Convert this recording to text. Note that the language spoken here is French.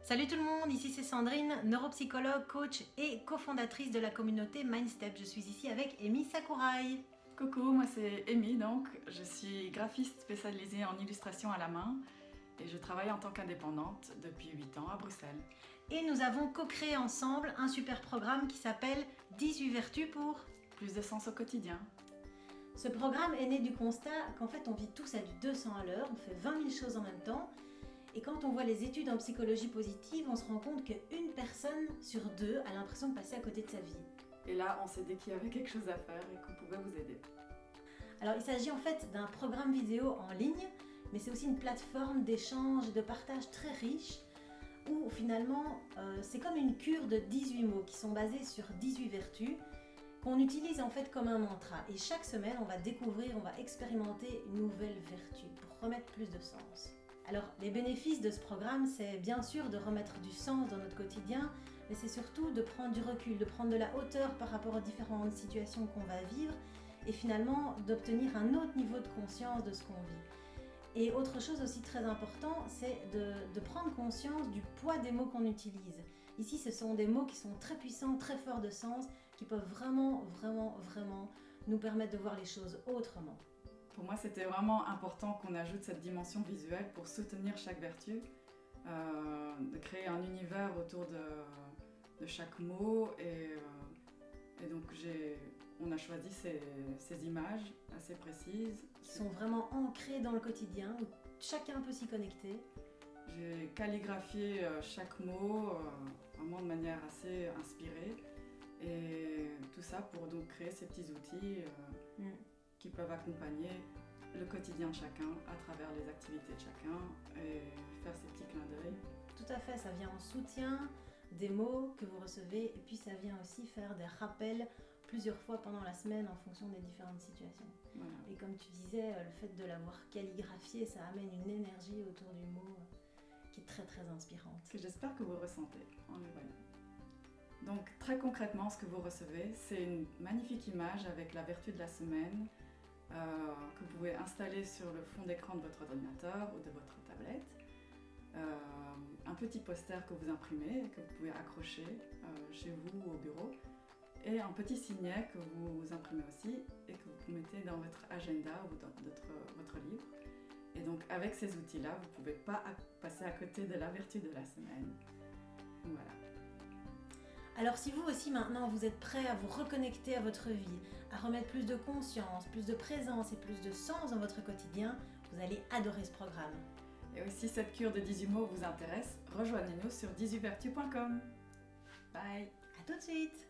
Salut tout le monde, ici c'est Sandrine, neuropsychologue, coach et cofondatrice de la communauté Mindstep. Je suis ici avec Amy Sakurai. Coucou, moi c'est Amy, donc je suis graphiste spécialisée en illustration à la main et je travaille en tant qu'indépendante depuis 8 ans à Bruxelles. Et nous avons co-créé ensemble un super programme qui s'appelle 18 vertus pour... Plus de sens au quotidien. Ce programme est né du constat qu'en fait on vit tous à du 200 à l'heure, on fait 20 000 choses en même temps. Et quand on voit les études en psychologie positive, on se rend compte qu'une personne sur deux a l'impression de passer à côté de sa vie. Et là, on s'est dit qu'il y avait quelque chose à faire et qu'on pouvait vous aider. Alors il s'agit en fait d'un programme vidéo en ligne, mais c'est aussi une plateforme d'échange et de partage très riche, où finalement c'est comme une cure de 18 mots qui sont basés sur 18 vertus, qu'on utilise en fait comme un mantra. Et chaque semaine, on va découvrir, on va expérimenter une nouvelle vertu pour remettre plus de sens. Alors, les bénéfices de ce programme, c'est bien sûr de remettre du sens dans notre quotidien, mais c'est surtout de prendre du recul, de prendre de la hauteur par rapport aux différentes situations qu'on va vivre et finalement d'obtenir un autre niveau de conscience de ce qu'on vit. Et autre chose aussi très important, c'est de prendre conscience du poids des mots qu'on utilise. Ici, ce sont des mots qui sont très puissants, très forts de sens, qui peuvent vraiment nous permettre de voir les choses autrement. Pour moi, c'était vraiment important qu'on ajoute cette dimension visuelle pour soutenir chaque vertu, de créer un univers autour de chaque mot. Et donc, on a choisi ces images assez précises. Qui sont vraiment ancrées dans le quotidien, où chacun peut s'y connecter. J'ai calligraphié chaque mot vraiment de manière assez inspirée. Et tout ça pour donc créer ces petits outils qui peuvent accompagner le quotidien de chacun à travers les activités de chacun et faire ces petits clins d'œil. Tout à fait, ça vient en soutien des mots que vous recevez et puis ça vient aussi faire des rappels plusieurs fois pendant la semaine en fonction des différentes situations. Voilà. Et comme tu disais, le fait de l'avoir calligraphié, ça amène une énergie autour du mot qui est très très inspirante. Que j'espère que vous ressentez en le voyant. Donc très concrètement, ce que vous recevez, c'est une magnifique image avec la vertu de la semaine que vous pouvez installer sur le fond d'écran de votre ordinateur ou de votre tablette. Un petit poster que vous imprimez et que vous pouvez accrocher chez vous ou au bureau. Et un petit signet que vous imprimez aussi et que vous mettez dans votre agenda ou dans votre livre. Et donc avec ces outils-là, vous ne pouvez pas passer à côté de la vertu de la semaine. Voilà. Alors si vous aussi maintenant vous êtes prêt à vous reconnecter à votre vie, à remettre plus de conscience, plus de présence et plus de sens dans votre quotidien, vous allez adorer ce programme. Et aussi cette cure de 18 mots vous intéresse, rejoignez-nous sur 18vertus.com. Bye. À tout de suite.